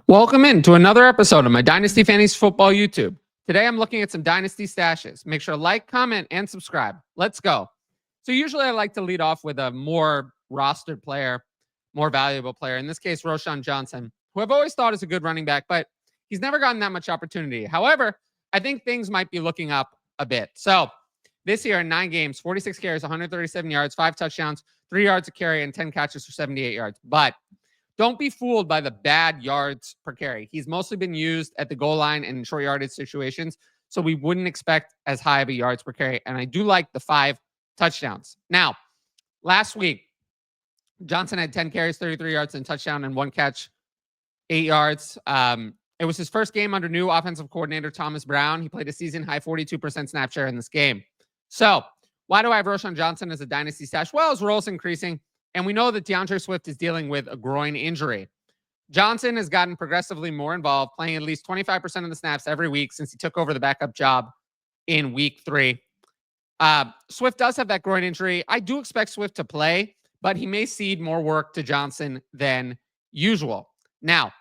Welcome in to another episode of my Dynasty Fantasy Football YouTube. Today I'm looking at some Dynasty stashes. Make sure to like, comment, and subscribe. Let's go. So usually I like to lead off with a more rostered player, more valuable player. In this case, Roschon Johnson, who I've always thought is a good running back, but he's never gotten that much opportunity. However, I think things might be looking up a bit. So this year in 9 games, 46 carries, 137 yards, 5 touchdowns, 3 yards a carry, and 10 catches for 78 yards. But don't be fooled by the bad yards per carry. He's mostly been used at the goal line and in short yardage situations, so we wouldn't expect as high of a yards per carry. And I do like the 5 touchdowns. Now, last week, Johnson had 10 carries, 33 yards, and touchdown, and 1 catch, 8 yards. It was his first game under new offensive coordinator Thomas Brown. He played a season-high 42% snap share in this game. So why do I have Roschon Johnson as a dynasty stash? Well, his role's increasing. And we know that DeAndre Swift is dealing with a groin injury. Johnson has gotten progressively more involved, playing at least 25% of the snaps every week since he took over the backup job in week 3. Swift does have that groin injury. I do expect Swift to play, but he may cede more work to Johnson than usual. Now,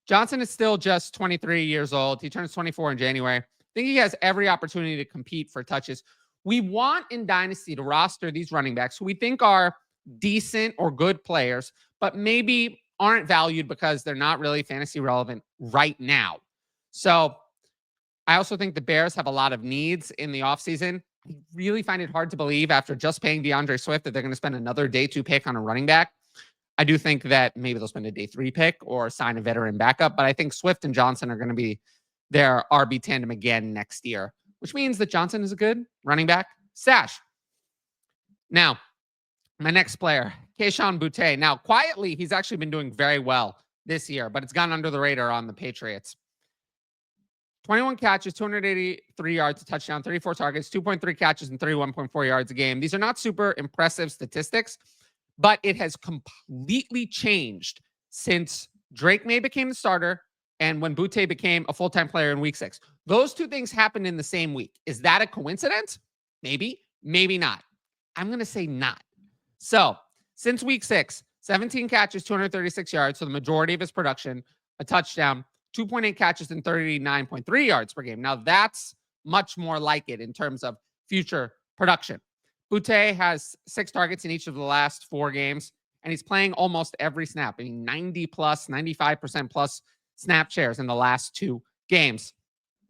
Johnson is still just 23 years old. He turns 24 in January. I think he has every opportunity to compete for touches. We want in Dynasty to roster these running backs who we think are decent or good players, but maybe aren't valued because they're not really fantasy relevant right now. So I also think the Bears have a lot of needs in the offseason. I really find it hard to believe after just paying DeAndre Swift that they're going to spend another day 2 pick on a running back. I do think that maybe they'll spend a day 3 pick or sign a veteran backup, but I think Swift and Johnson are going to be their RB tandem again next year, which means that Johnson is a good running back stash. Now, my next player, Kayshon Boutte. Now, quietly, he's actually been doing very well this year, but it's gone under the radar on the Patriots. 21 catches, 283 yards, a touchdown, 34 targets, 2.3 catches, and 31.4 yards a game. These are not super impressive statistics, but it has completely changed since Drake May became the starter and when Boutte became a full-time player in week 6. Those 2 things happened in the same week. Is that a coincidence? Maybe, maybe not. I'm going to say not. So, since week 6, 17 catches, 236 yards, so the majority of his production, a touchdown, 2.8 catches, and 39.3 yards per game. Now, that's much more like it in terms of future production. Boutte has 6 targets in each of the last 4 games, and he's playing almost every snap. I mean, 90 plus, 95% plus snap shares in the last 2 games.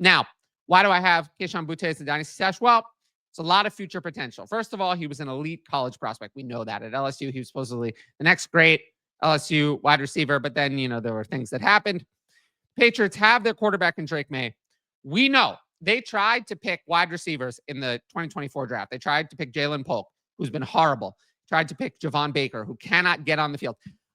Now, why do I have Kayshon Boutte as the dynasty stash? Well, it's a lot of future potential. First of all, he was an elite college prospect. We know that. At LSU, he was supposedly the next great LSU wide receiver, but then, there were things that happened. Patriots have their quarterback in Drake May. We know they tried to pick wide receivers in the 2024 draft. They tried to pick Jalen Polk, who's been horrible. Tried to pick Devaughn Baker, who cannot get on the field.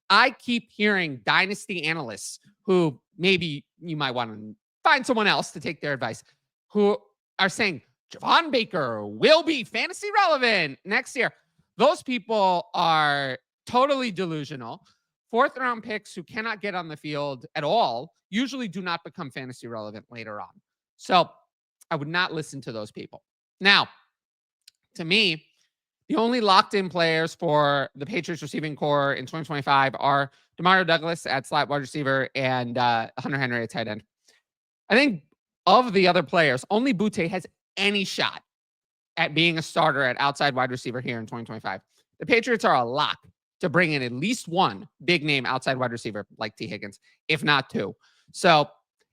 I keep hearing dynasty analysts who maybe you might want to find someone else to take their advice, who are saying, Devaughn Baker will be fantasy relevant next year. Those people are totally delusional. 4th-round picks who cannot get on the field at all usually do not become fantasy relevant later on. So I would not listen to those people. Now, to me, the only locked-in players for the Patriots receiving core in 2025 are Demario Douglas at slot wide receiver and Hunter Henry at tight end. I think of the other players, only Boutte has any shot at being a starter at outside wide receiver here in 2025. The Patriots are a lock to bring in at least one big name outside wide receiver like T. Higgins, if not 2. So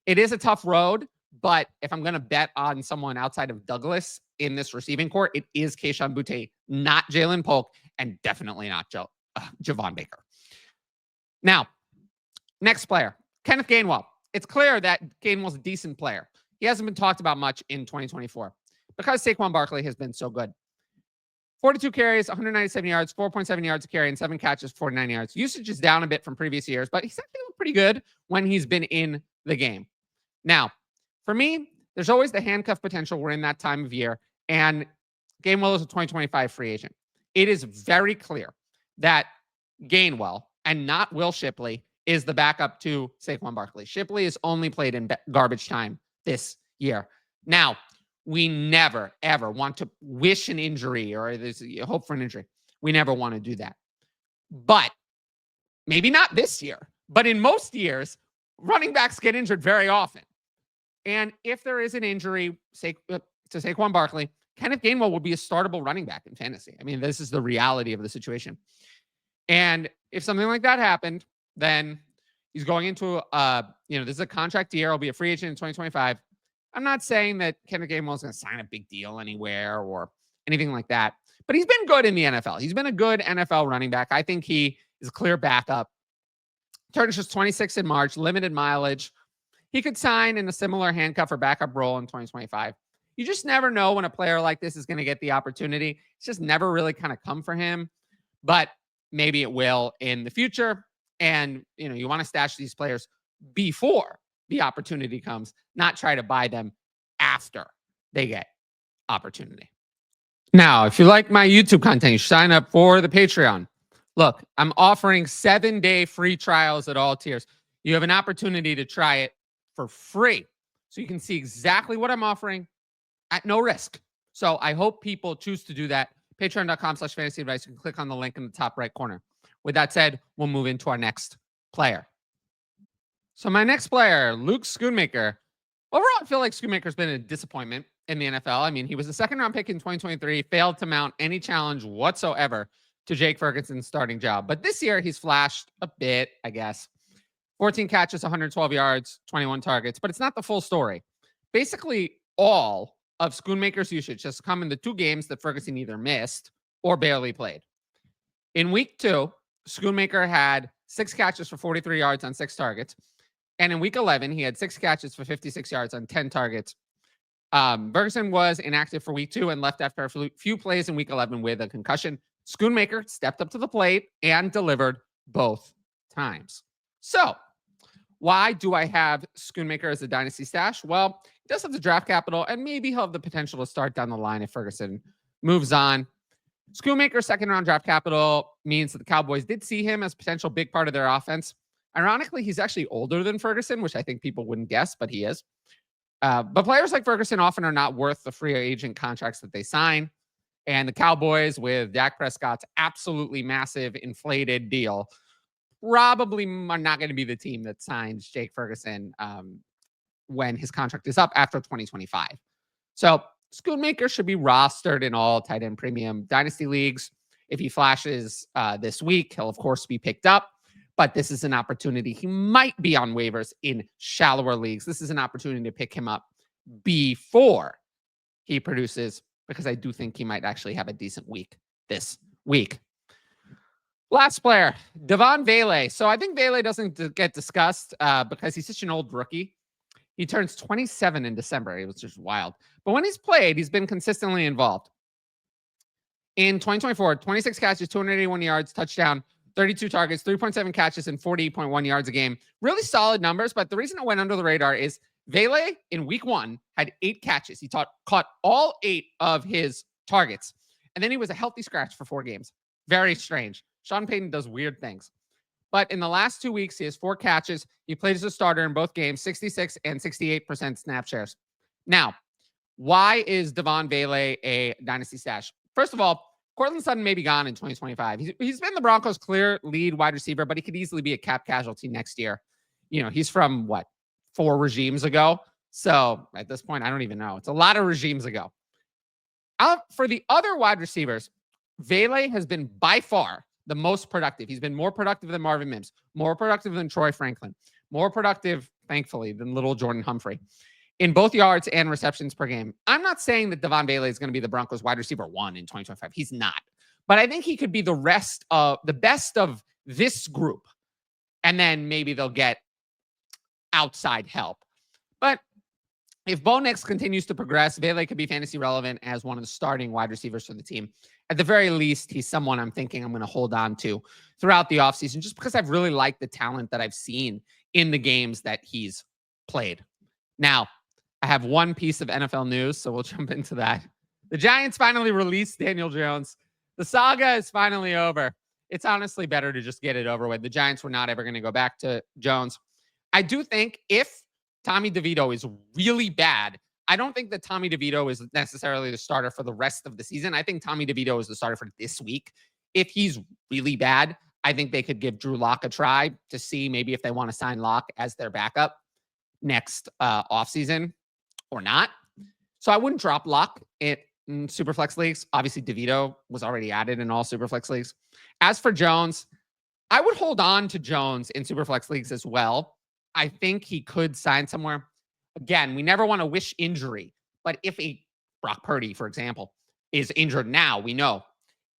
it is a tough road, but if I'm going to bet on someone outside of Douglas in this receiving core, it is Kayshon Boutte, not Jalen Polk, and definitely not Devaughn Baker. Now, next player, Kenneth Gainwell. It's clear that Gainwell's a decent player. He hasn't been talked about much in 2024 because Saquon Barkley has been so good. 42 carries, 197 yards, 4.7 yards a carry, and 7 catches, 49 yards. Usage is down a bit from previous years, but he's actually pretty good when he's been in the game. Now, for me, there's always the handcuff potential. We're in that time of year, and Gainwell is a 2025 free agent. It is very clear that Gainwell and not Will Shipley is the backup to Saquon Barkley. Shipley has only played in garbage time this year. Now, we never, ever want to wish an injury or there's a hope for an injury. We never want to do that. But maybe not this year, but in most years, running backs get injured very often. And if there is an injury to Saquon Barkley, Kenneth Gainwell would be a startable running back in fantasy. I mean, this is the reality of the situation. And if something like that happened, then he's going into, this is a contract year. He'll be a free agent in 2025. I'm not saying that Kenneth Gainwell is going to sign a big deal anywhere or anything like that, but he's been good in the NFL. He's been a good NFL running back. I think he is a clear backup. Turns just 26 in March, limited mileage. He could sign in a similar handcuff or backup role in 2025. You just never know when a player like this is going to get the opportunity. It's just never really kind of come for him, but maybe it will in the future. And, you want to stash these players before the opportunity comes, not try to buy them after they get opportunity. Now, if you like my YouTube content, you should sign up for the Patreon. Look, I'm offering 7-day free trials at all tiers. You have an opportunity to try it for free. So you can see exactly what I'm offering at no risk. So I hope people choose to do that. Patreon.com/fantasy advice. You can click on the link in the top right corner. With that said, we'll move into our next player. So my next player, Luke Schoonmaker. Overall, I feel like Schoonmaker's been a disappointment in the NFL. I mean, he was a second-round pick in 2023, failed to mount any challenge whatsoever to Jake Ferguson's starting job. But this year, he's flashed a bit, I guess. 14 catches, 112 yards, 21 targets. But it's not the full story. Basically, all of Schoonmaker's usage has come in the 2 games that Ferguson either missed or barely played. In week 2, Schoonmaker had 6 catches for 43 yards on 6 targets. And in week 11, he had 6 catches for 56 yards on 10 targets. Ferguson was inactive for week 2 and left after a few plays in week 11 with a concussion. Schoonmaker stepped up to the plate and delivered both times. So, why do I have Schoonmaker as a dynasty stash? Well, he does have the draft capital, and maybe he'll have the potential to start down the line if Ferguson moves on. Schoonmaker's second-round draft capital means that the Cowboys did see him as a potential big part of their offense. Ironically, he's actually older than Ferguson, which I think people wouldn't guess, but he is. But players like Ferguson often are not worth the free agent contracts that they sign. And the Cowboys, with Dak Prescott's absolutely massive inflated deal, probably are not going to be the team that signs Jake Ferguson when his contract is up after 2025. So Schoonmaker should be rostered in all tight end premium dynasty leagues. If he flashes this week, he'll, of course, be picked up. But this is an opportunity. He might be on waivers in shallower leagues. This is an opportunity to pick him up before he produces, because I do think he might actually have a decent week this week. Last player, Devaughn Vele. So I think Vele doesn't get discussed because he's such an old rookie. He turns 27 in December. It was just wild. But when he's played, he's been consistently involved. In 2024, 26 catches, 281 yards, touchdown, 32 targets, 3.7 catches, and 48.1 yards a game. Really solid numbers, but the reason it went under the radar is Vele in week 1 had 8 catches. He caught all 8 of his targets, and then he was a healthy scratch for 4 games. Very strange. Sean Payton does weird things. But in the last 2 weeks, he has 4 catches. He played as a starter in both games, 66 and 68% snap shares. Now, why is Devaughn Vele a dynasty stash? First of all, Courtland Sutton may be gone in 2025. He's been the Broncos' clear lead wide receiver, but he could easily be a cap casualty next year. He's from 4 regimes ago. So at this point, I don't even know. It's a lot of regimes ago. For the other wide receivers, Vele has been by far the most productive. He's been more productive than Marvin Mims, more productive than Troy Franklin, more productive, thankfully, than little Jordan Humphrey in both yards and receptions per game. I'm not saying that Devaughn Vele is going to be the Broncos wide receiver 1 in 2025. He's not. But I think he could be the best of this group. And then maybe they'll get outside help. But if Bo Nix continues to progress, Vele could be fantasy relevant as one of the starting wide receivers for the team. At the very least, he's someone I'm thinking I'm going to hold on to throughout the offseason, just because I've really liked the talent that I've seen in the games that he's played. Now, I have one piece of NFL news, so we'll jump into that. The Giants finally released Daniel Jones. The saga is finally over. It's honestly better to just get it over with. The Giants were not ever going to go back to Jones. I do think if Tommy DeVito is really bad, I don't think that Tommy DeVito is necessarily the starter for the rest of the season. I think Tommy DeVito is the starter for this week. If he's really bad, I think they could give Drew Lock a try to see maybe if they want to sign Lock as their backup next offseason or not. So I wouldn't drop Lock in Superflex leagues. Obviously, DeVito was already added in all Superflex leagues. As for Jones, I would hold on to Jones in Superflex leagues as well. I think he could sign somewhere. Again, we never want to wish injury, but if a Brock Purdy, for example, is injured now, we know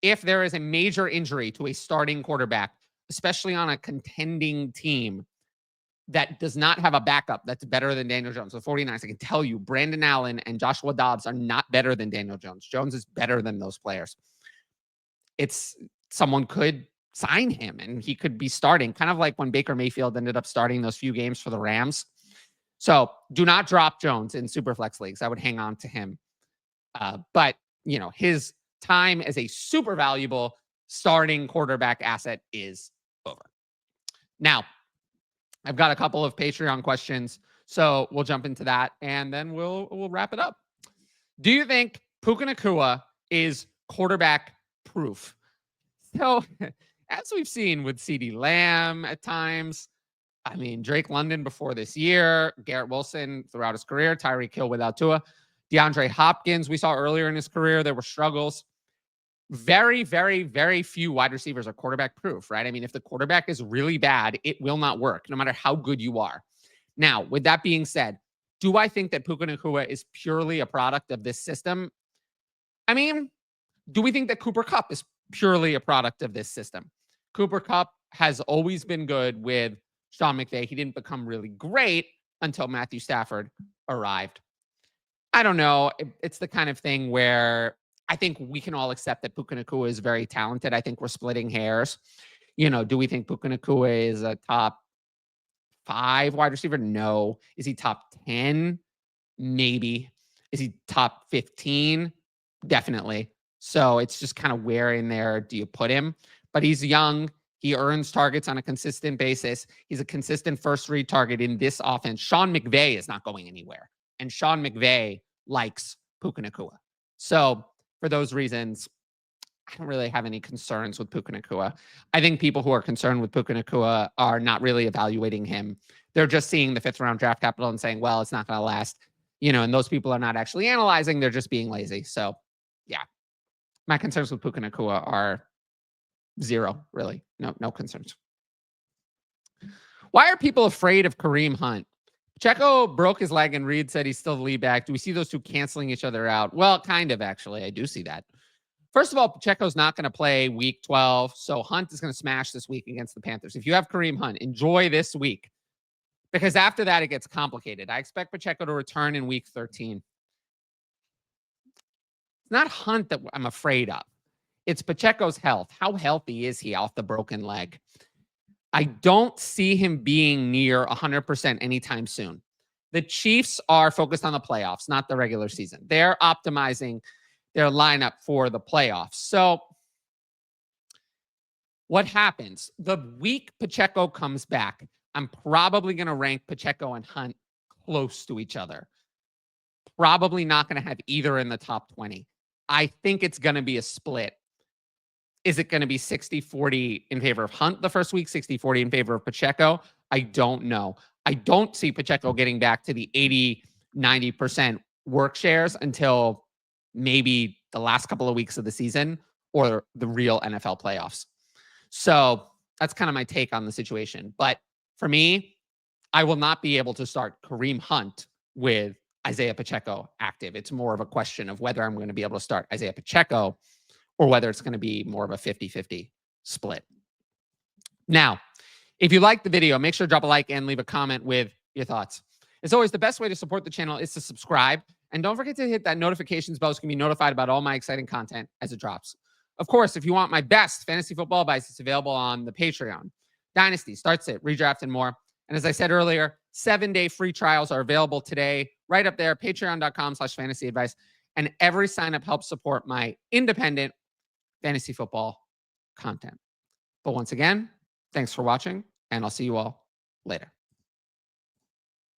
if there is a major injury to a starting quarterback, especially on a contending team that does not have a backup that's better than Daniel Jones. The 49ers, I can tell you, Brandon Allen and Joshua Dobbs are not better than Daniel Jones. Jones is better than those players. Someone could sign him and he could be starting, kind of like when Baker Mayfield ended up starting those few games for the Rams. So do not drop Jones in Superflex leagues. I would hang on to him. But, his time as a super valuable starting quarterback asset is over. Now, I've got a couple of Patreon questions, so we'll jump into that and then we'll wrap it up. Do you think Puka Nacua is quarterback proof? So, as we've seen with CeeDee Lamb at times, Drake London before this year, Garrett Wilson throughout his career, Tyreek Hill without Tua, DeAndre Hopkins, we saw earlier in his career, there were struggles. Very, very, very few wide receivers are quarterback proof, right? If the quarterback is really bad, it will not work, no matter how good you are. Now, with that being said, do I think that Puka Nacua is purely a product of this system? Do we think that Cooper Kupp is purely a product of this system? Cooper Kupp has always been good with Sean McVay. He didn't become really great until Matthew Stafford arrived. I don't know. It's the kind of thing where I think we can all accept that Puka Nacua is very talented. I think we're splitting hairs. Do we think Puka Nacua is a top 5 wide receiver? No. Is he top 10? Maybe. Is he top 15? Definitely. So it's just kind of where in there do you put him? But he's young. He earns targets on a consistent basis. He's a consistent first read target in this offense. Sean McVay is not going anywhere. And Sean McVay likes Puka Nacua. So for those reasons, I don't really have any concerns with Puka Nacua. I think people who are concerned with Puka Nacua are not really evaluating him. They're just seeing the 5th round draft capital and saying, well, it's not going to last. And those people are not actually analyzing. They're just being lazy. So yeah, my concerns with Puka Nacua are zero, really. No concerns. Why are people afraid of Kareem Hunt? Pacheco broke his leg and Reed said he's still the lead back. Do we see those two canceling each other out? Well, kind of, actually. I do see that. First of all, Pacheco's not going to play week 12, so Hunt is going to smash this week against the Panthers. If you have Kareem Hunt, enjoy this week because after that, it gets complicated. I expect Pacheco to return in week 13. It's not Hunt that I'm afraid of. It's Pacheco's health. How healthy is he off the broken leg? I don't see him being near 100% anytime soon. The Chiefs are focused on the playoffs, not the regular season. They're optimizing their lineup for the playoffs. So what happens? The week Pacheco comes back, I'm probably going to rank Pacheco and Hunt close to each other. Probably not going to have either in the top 20. I think it's going to be a split. Is it going to be 60-40 in favor of Hunt the first week, 60-40 in favor of Pacheco? I don't know. I don't see Pacheco getting back to the 80-90% work shares until maybe the last couple of weeks of the season or the real NFL playoffs. So that's kind of my take on the situation. But for me, I will not be able to start Kareem Hunt with Isaiah Pacheco active. It's more of a question of whether I'm going to be able to start Isaiah Pacheco or whether it's going to be more of a 50-50 split. Now, if you like the video, make sure to drop a like and leave a comment with your thoughts. As always, the best way to support the channel is to subscribe. And don't forget to hit that notifications bell so you can be notified about all my exciting content as it drops. Of course, if you want my best fantasy football advice, it's available on the Patreon. Dynasty, Start Sit, Redraft, and more. And as I said earlier, 7-day free trials are available today, right up there, patreon.com/fantasy advice. And every sign-up helps support my independent fantasy football content. But once again, thanks for watching, and I'll see you all later.